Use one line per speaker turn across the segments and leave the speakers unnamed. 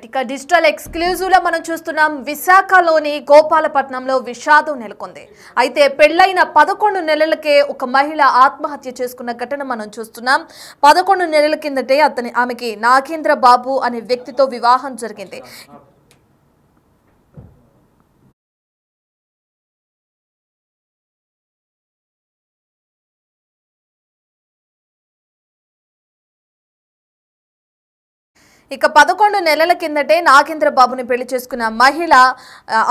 ఇక digital exclusive లో మనం చూస్తున్నాం విశాఖలోని గోపాలపట్నంలో విషాదం నెలకొంది. అయితే పెళ్లైన 11 నెలలకే ఒక మహిళ ఆత్మహత్య చేసుకున్న ఘటన మనం చూస్తున్నాం. 11 నెలల కిందటే ఆమెకి నాగేంద్ర బాబు అనే వ్యక్తితో వివాహం జరిగింది. ఇక 11 నెలల కిందటే నాగేంద్ర బాబుని పెళ్లి చేసుకున్న మహిళ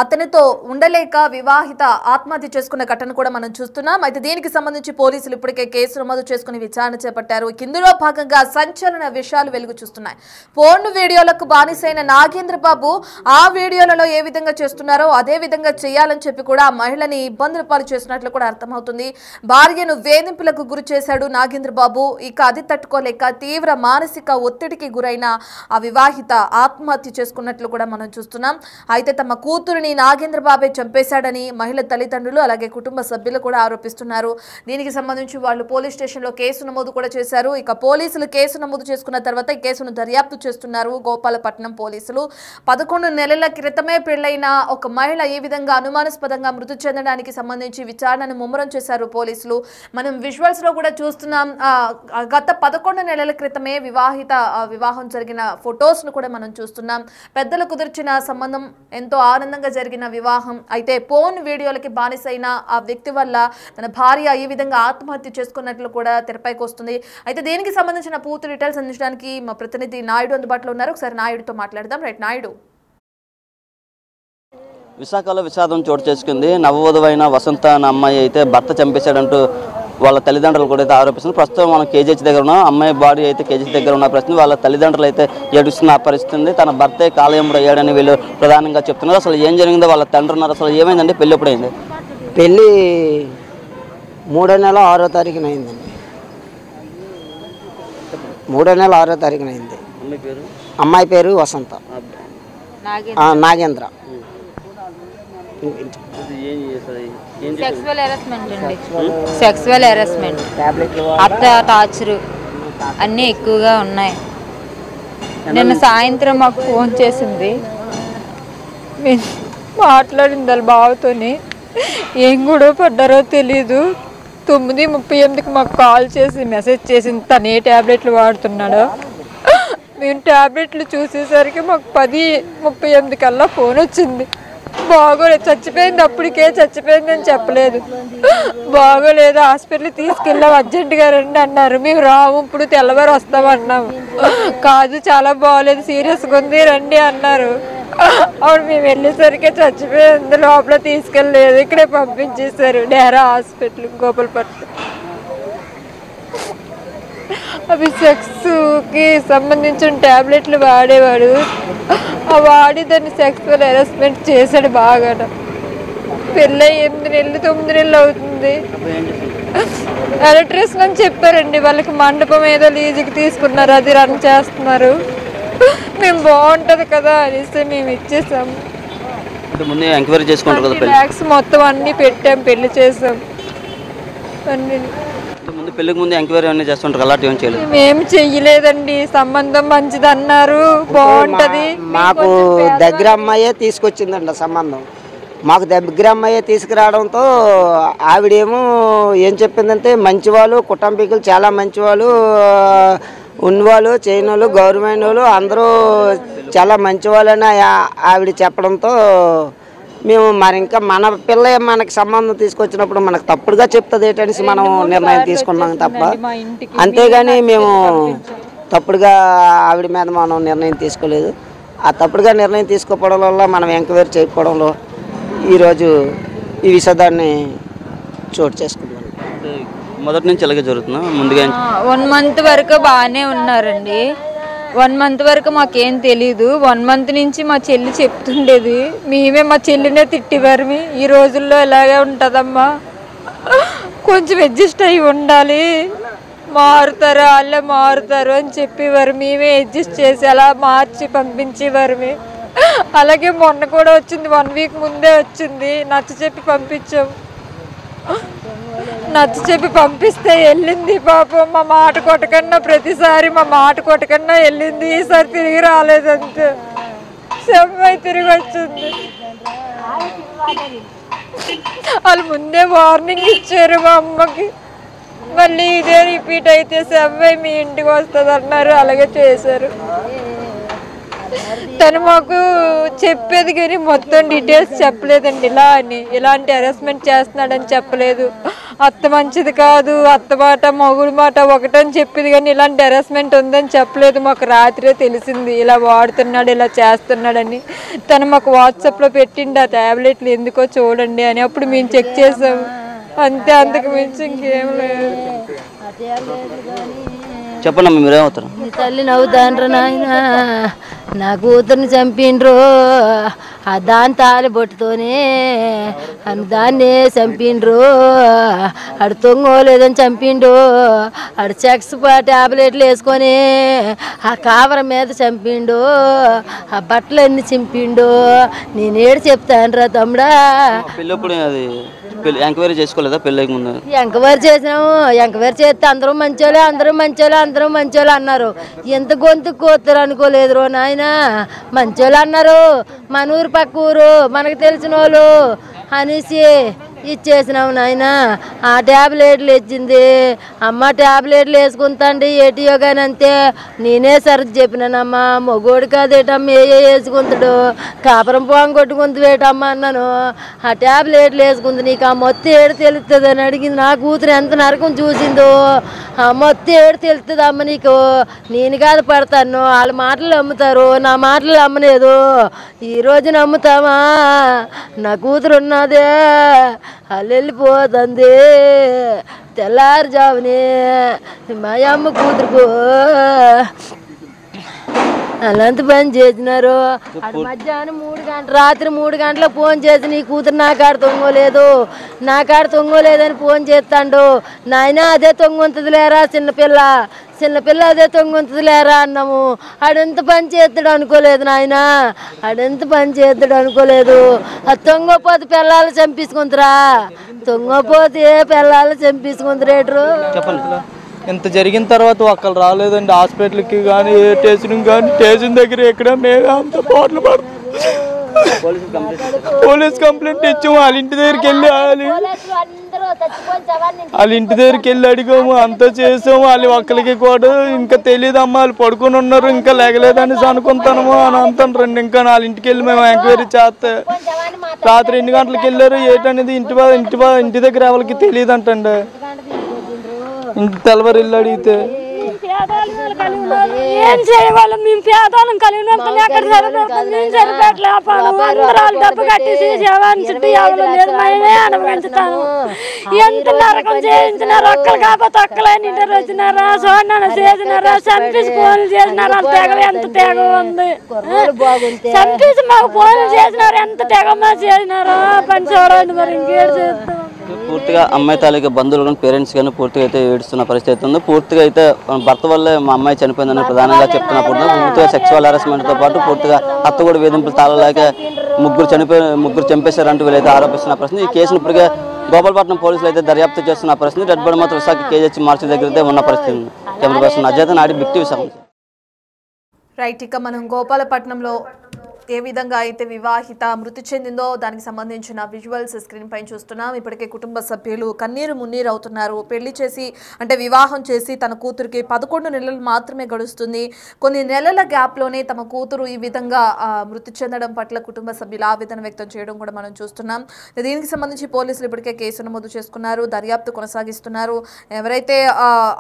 అతనితో ఉండలేక వివాహిత ఆత్మహత్య చేసుకున్న ఘటన కూడా మనం చూస్తున్నాం. అయితే దీనికి సంబంధించి పోలీసులు ఇప్పటికే కేసు నమోదు చేసుకుని విచారణ చేపట్టారు. ఇందులో భాగంగా సంచలన విషయాలు వెలుగు చూస్తున్నాయి. పోర్న్ వీడియోలకు బానిసైన నాగేంద్ర బాబు ఆ వీడియోలలో ఏ విధంగా చేస్తున్నారో అదే విధంగా చేయాలని చెప్పి కూడా ఆ మహిళని ఇబ్బందుల పాలు చేసినట్లు కూడా అర్థమవుతుంది. భార్యను వేధింపులకు గురి చేశాడు నాగేంద్ర బాబు. ఇక అది తట్టుకోలేక తీవ్ర మానసిక ఒత్తిడికి గురైన ఆ వివాహిత ఆత్మహత్య చేసుకున్నట్లు కూడా మనం చూస్తున్నాం. అయితే తమ కూతురిని నాగేంద్ర బాబే చంపేశాడని మహిళ తల్లిదండ్రులు అలాగే కుటుంబ సభ్యులు కూడా ఆరోపిస్తున్నారు. దీనికి సంబంధించి వాళ్ళు పోలీస్ స్టేషన్లో కేసు నమోదు కూడా చేశారు. ఇక పోలీసులు కేసు నమోదు చేసుకున్న తర్వాత ఈ కేసును దర్యాప్తు చేస్తున్నారు గోపాలపట్నం పోలీసులు. 11 నెలల క్రితమే పెళ్లైన ఒక మహిళ ఈ విధంగా అనుమానాస్పదంగా మృతి చెందడానికి సంబంధించి విచారణను ముమ్మరం చేశారు పోలీసులు. మనం విజువల్స్ లో కూడా చూస్తున్నాం. గత 11 నెలల క్రితమే వివాహం జరిగిన ఫొటోస్ ను కూడా మనం చూస్తున్నాం. పెద్దలు కుదిర్చిన సంబంధం, ఎంతో ఆనందంగా జరిగిన వివాహం. అయితే పోర్న్ వీడియోలకి బానిసైన ఆ వ్యక్తి వల్ల తన భార్య ఈ విధంగా ఆత్మహత్య చేసుకున్నట్లు కూడా తెరపైకి వస్తుంది. అయితే దీనికి సంబంధించిన పూర్తి డీటెయిల్స్ అందించడానికి మా ప్రతినిధి నాయుడు అందుబాటులో ఉన్నారు. ఒకసారి నాయుడుతో మాట్లాడదాం. రైట్ నాయుడు.
విశాఖలో విషాదం చోటు చేసుకుంది. నవవధువైన వసంత అనే అమ్మాయి అయితే భర్త చంపేశాడంటూ వాళ్ళ తల్లిదండ్రులు కూడా అయితే ఆరోపిస్తుంది. ప్రస్తుతం మనం కేజీహెచ్ దగ్గర ఉన్నాం. అమ్మాయి బాడీ అయితే కేజీహెచ్ దగ్గర ఉన్న ప్రశ్న వాళ్ళ తల్లిదండ్రులు అయితే ఏడుస్తున్న పరిస్థితి. తన భర్తే కాలయముడు అయ్యాడని వీళ్ళు ప్రధానంగా చెప్తున్నారు. అసలు ఏం జరిగిందో వాళ్ళ తండ్రి ఉన్నారు. అసలు ఏమైందండి? పెళ్ళి ఎప్పుడైంది?
పెళ్ళి 3వ నెల 6వ తారీఖున అయిందండి. 3వ నెల 6వ తారీఖున అయింది. అమ్మాయి పేరు వసంత, నాగేంద్ర.
సెక్సువల్ హెరాస్మెంట్, అత్త టార్చర్ అన్నీ ఎక్కువగా ఉన్నాయి. నిన్న సాయంత్రం మాకు ఫోన్ చేసింది, మాట్లాడింది వాళ్ళ బావతోని. ఏం గొడవ పడ్డారో తెలీదు. 9:38కి మాకు కాల్ చేసి మెసేజ్ చేసింది తను ఏ ట్యాబ్లెట్లు వాడుతున్నాడో. మేము ట్యాబ్లెట్లు చూసేసరికి మాకు 10:38 కల్లా ఫోన్ వచ్చింది. బాగోలేదు, చచ్చిపోయింది, అప్పటికే చచ్చిపోయింది అని చెప్పలేదు. బాగోలేదు, హాస్పిటల్కి తీసుకెళ్ళాము, అర్జెంటుగా రండి అన్నారు. మేము రాము, ఇప్పుడు తెల్లవారు వస్తామన్నాము. కాదు చాలా బాగోలేదు, సీరియస్గా ఉంది, రండి అన్నారు. అప్పుడు మేము వెళ్ళేసరికి చచ్చిపోయింది. లోపల తీసుకెళ్ళలేదు, ఇక్కడే పంపించేశారు డేరా హాస్పిటల్ గోపాలపట్నం. అవి సెక్స్కి సంబంధించిన ట్యాబ్లెట్లు వాడేవాడు. ఆ వాడి దాన్ని సెక్సువల్ హెరాస్మెంట్ చేశాడు బాగా. పెళ్ళి 8 నెలలు 9 నెలలు అవుతుంది. ఎలక్ట్రీషియన్ అని చెప్పారండి. వాళ్ళకి మండపం ఏదో లీజుకి తీసుకున్నారు, అది రన్ చేస్తున్నారు. మేము బాగుంటుంది కదా అనేసి మేము ఇచ్చేసాము. ల్యాక్స్ మొత్తం అన్నీ పెట్టాం, పెళ్లి చేసాం.
పెళ్లికి ముందు ఎంక్వైరీ అన్నీ చేస్తుంటారు, అలాంటి ఏం చేయలేదు.
మేము చెయ్యలేదండి. సంబంధం మంచిది అన్నారు, బాగుంటది.
మాకు దగ్గర అమ్మాయే తీసుకొచ్చిందండి సంబంధం. మాకు దగ్గర అమ్మాయే తీసుకురావడంతో ఆవిడేమో ఏం చెప్పిందంటే మంచివాళ్ళు, కుటుంబీకులు చాలా మంచివాళ్ళు, ఉన్నవాళ్ళు, చేయని వాళ్ళు, గవర్నమెంట్ వాళ్ళు అందరూ చాలా మంచివాళ్ళని ఆవిడ చెప్పడంతో మేము మరి ఇంకా మన పిల్ల మనకి సంబంధం తీసుకొచ్చినప్పుడు మనకు తప్పుడుగా చెప్తుంది ఏంటనేసి మనం నిర్ణయం తీసుకున్నాం తప్ప, అంతేగాని మేము తప్పుడుగా ఆవిడ మీద మనం నిర్ణయం తీసుకోలేదు. ఆ తప్పుడుగా నిర్ణయం తీసుకోవడం వల్ల మనం ఎంక్వైరీ చేయకపోవడంలో ఈరోజు ఈ విషాదాన్ని చోటు చేసుకున్నాం.
మొదటి నుంచి ఎలాగే జరుగుతున్నా ముందుగా
1 మంత్ వరకు బాగానే ఉన్నారండి. 1 మంత్ వరకు మాకేం తెలీదు. 1 మంత్ నుంచి మా చెల్లి చెప్తుండేది, మేమే మా చెల్లినే తిట్టివారు. ఈ రోజుల్లో ఇలాగే ఉంటుందమ్మా, కొంచెం అడ్జస్ట్ అయ్యి ఉండాలి, మారుతారు వాళ్ళే మారుతారు అని చెప్పేవారు. మేమే అడ్జస్ట్ చేసి అలా మార్చి పంపించేవారు. అలాగే మొన్న కూడా వచ్చింది, 1 వీక్ ముందే వచ్చింది. నచ్చ చెప్పి పంపించాము. నచ్చ చెప్పి పంపిస్తే వెళ్ళింది. పాపం మా మాట కొట్టకన్నా, ప్రతిసారి మా మాట కొట్టకన్నా వెళ్ళింది. ఈసారి తిరిగి రాలేదంతే. సెవ్వై తిరిగి వచ్చింది. వాళ్ళు ముందే వార్నింగ్ ఇచ్చారు మా అమ్మకి, మళ్ళీ ఇదే రిపీట్ అయితే సెవ్వై మీ ఇంటికి వస్తుంది అన్నారు. అలాగే చేశారు. తను మాకు చెప్పేది కానీ మొత్తం డీటెయిల్స్ చెప్పలేదండి. ఇలా అని ఇలాంటి హెరాస్మెంట్ చేస్తున్నాడని చెప్పలేదు. అత్త మంచిది కాదు, అత్త మాట మొగుడు మాట ఒకటని చెప్పేది కానీ ఇలాంటి హెరాస్మెంట్ ఉందని చెప్పలేదు. మాకు రాత్రే తెలిసింది ఇలా వాడుతున్నాడు, ఇలా చేస్తున్నాడని. తను మాకు వాట్సాప్లో పెట్టిండి ఆ ట్యాబ్లెట్లు ఎందుకో చూడండి అని. అప్పుడు మేము చెక్ చేసాము అంతే, అంతకు మించి ఇంకేం లేదు.
చెప్పండి మీరేమవుతారు?
నీ తల్లి నవ్వుతాండ్రు నాయన, నా కూతుర్ని చంపిండ్రు దాని తాలి బొట్టుతోనే దాన్నే చంపిండ్రు. ఆడు తొంగోలేదని చంపిండు. ఆడు చెక్స్ ట్యాబ్లెట్లు వేసుకొని ఆ కావరం మీద చంపిండు. ఆ బట్టలన్నీ చింపిండు. నేనేడు చెప్తానురా తమ్ముడా.
పెళ్ళప్పుడు అది ఎంక్వైరీ చేసుకోలేదా పెళ్ళికి ముందు?
ఎంక్వైరీ చేసినాము. ఎంక్వైరీ చేస్తే అందరూ మంచోళ్ళే, అందరూ మంచోళ్ళే, అందరూ మంచోళ్ళే అన్నారు. ఎంత గొంతు కోతారు అనుకోలేదు రో నాయన. మంచోళ్ళు అన్నారు, మన ఊరు పక్క ఊరు మనకు తెలిసిన వాళ్ళు అనేసి ఇచ్చేసినాము నాయన. ఆ ట్యాబ్లెట్లు ఇచ్చింది అమ్మ. ట్యాబ్లెట్లు వేసుకుంటాండి ఏటియో కానీ అంతే. నేనే సరిగ్గా చెప్పినానమ్మా, మొగోడు కాదేటమ్మ వేసుకుంటాడు, కాపురం పోంగ కొట్టుకుంది వేటమ్మ అన్నాను. ఆ ట్యాబ్లెట్లు వేసుకుంది. నీకు ఆ మొత్తం ఏడు తెలుస్తుంది అని అడిగింది. నా కూతురు ఎంత నరకం చూసిందో. ఆ మొత్తం ఏడు తెలుస్తుంది అమ్మ నీకు. నేను కాదు పడతాను, వాళ్ళ మాటలు అమ్ముతారు, నా మాటలు అమ్మలేదు. ఈరోజు నమ్ముతామా? నా కూతురు ఉన్నదే వాళ్ళు వెళ్ళిపోతుంది. తెల్లారుజామునే మా అమ్మ కూతురుకు అలాంటి పని చేసినారు. అటు మధ్యాహ్నం 3 గంటలు, రాత్రి 3 గంటలకు ఫోన్ చేసి నీ కూతురు నా కాడ తొంగోలేదు, నా కాడ తొంగోలేదని ఫోన్ చేస్తాడు. నాయన అదే తొంగుంటుంది లేరా చిన్నపిల్ల, చిన్నపిల్ల అదే తొంగుంటుంది లేరా అన్నాము. ఆడెంత పని చేస్తాడు అనుకోలేదు నాయన, ఆడెంత పని చేస్తాడు అనుకోలేదు. అది తొంగపోతే పిల్లలు చంపించుకుంటారా? తొంగపోతే పిల్లలు చంపించుకుంటారేట్రు.
ఇంత జరిగిన తర్వాత ఒక్కరు రాలేదండి హాస్పిటల్కి కానీ ఏ స్టేషన్ కానీ. స్టేషన్ దగ్గర ఎక్కడ మేము అంత పోట్లు పడుతుంది. పోలీస్ కంప్లైంట్ ఇచ్చాము. వాళ్ళ ఇంటి దగ్గరికి వెళ్ళి అడిగాము, అంతా చేసాము. వాళ్ళు ఒక్కరికి కూడా ఇంకా తెలియదమ్మా, వాళ్ళు పడుకొని ఉన్నారు, ఇంకా లేగలేదనేసి అనుకుంటాము అని అంటారు. ఇంకా వాళ్ళ ఇంటికి వెళ్ళి మేము ఎంక్వైరీ చేస్తే రాత్రి 2 గంటలకు వెళ్ళారు. ఏంటనేది ఇంటి దగ్గర వాళ్ళకి తెలియదు అంటండి. ఇంటి తెల్లవారు ఇల్లు అడిగితే
ఏం చేయవాళ్ళం మేము పేదవాళ్ళం కలిగిన ఎక్కడ సరిపెట్టలేపాను. డబ్బు కట్టేసి శవాన్ని చుట్టూ ఎవరు లేదు, మేమే అనుభవించుతాను. ఎంత నరకం చేయించినారు. ఒక్కలు కాకపోతే ఒక్కలని ఇంటర్ వచ్చినారా, చూడన్నా చేసినారా, చంపేసి ఫోన్లు చేసినారు. అంత తెగ ఎంత తెగ ఉంది. చంపేసి మాకు ఫోన్లు చేసినారు. ఎంత తెగమ్మా చేసినారో పని చూడండి. మరి ఇంకేడు చేస్తాం.
పూర్తిగా అమ్మాయి తాలూకా బంధువులు కానీ పేరెంట్స్ కానీ పూర్తిగా అయితే ఏడుస్తున్న పరిస్థితి ఉంది. పూర్తిగా అయితే భర్త వల్లే మా అమ్మాయి చనిపోయిందని ప్రధానంగా చెప్తున్నప్పుడు పూర్తిగా సెక్సువల్ హెరాస్మెంట్తో పాటు పూర్తిగా అత్త కూడా వేధింపులు తాళలేక ముగ్గురు చంపేశారంటూ వీళ్ళైతే ఆరోపిస్తున్న పరిస్థితి. ఈ కేసును ఇప్పటికే గోపాలపట్నం పోలీసులు అయితే దర్యాప్తు చేస్తున్న పరిస్థితి. డెడ్ బాడీ మాత్రం విశాఖ కేజీహెచ్ మార్చి దగ్గర అయితే ఉన్న పరిస్థితి ఉంది. కెమెరా పర్సన్ అజయ్ నాడి, బిగ్ టీవీ విశాఖ.
రైట్, ఇక మనం గోపాలపట్నంలో ఏ విధంగా అయితే వివాహిత మృతి చెందిందో దానికి సంబంధించిన విజువల్స్ స్క్రీన్ పైన చూస్తున్నాం. ఇప్పటికే కుటుంబ సభ్యులు కన్నీరు మున్నీరు అవుతున్నారు. పెళ్లి చేసి అంటే వివాహం చేసి తన కూతురికి 11 నెలలు మాత్రమే గడుస్తుంది. కొన్ని నెలల గ్యాప్లోనే తమ కూతురు ఈ విధంగా మృతి చెందడం పట్ల కుటుంబ సభ్యులు ఆవేదన వ్యక్తం చేయడం కూడా మనం చూస్తున్నాం. దీనికి సంబంధించి పోలీసులు ఇప్పటికే కేసు నమోదు చేసుకున్నారు, దర్యాప్తు కొనసాగిస్తున్నారు. ఎవరైతే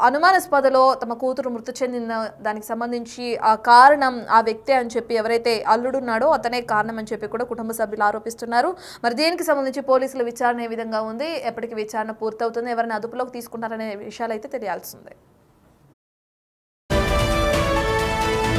అనుమానాస్పదలో తమ కూతురు మృతి చెందిన దానికి సంబంధించి ఆ కారణం ఆ వ్యక్తే అని చెప్పి ఎవరైతే అల్లుడున్నాడో అతనే కారణం అని చెప్పి కూడా కుటుంబ సభ్యులు ఆరోపిస్తున్నారు. మరి దీనికి సంబంధించి పోలీసుల విచారణ ఏ విధంగా ఉంది, ఎప్పటికి విచారణ పూర్తవుతుంది, ఎవరిని అదుపులోకి తీసుకుంటారనే విషయాలు అయితే తెలియాల్సిందే.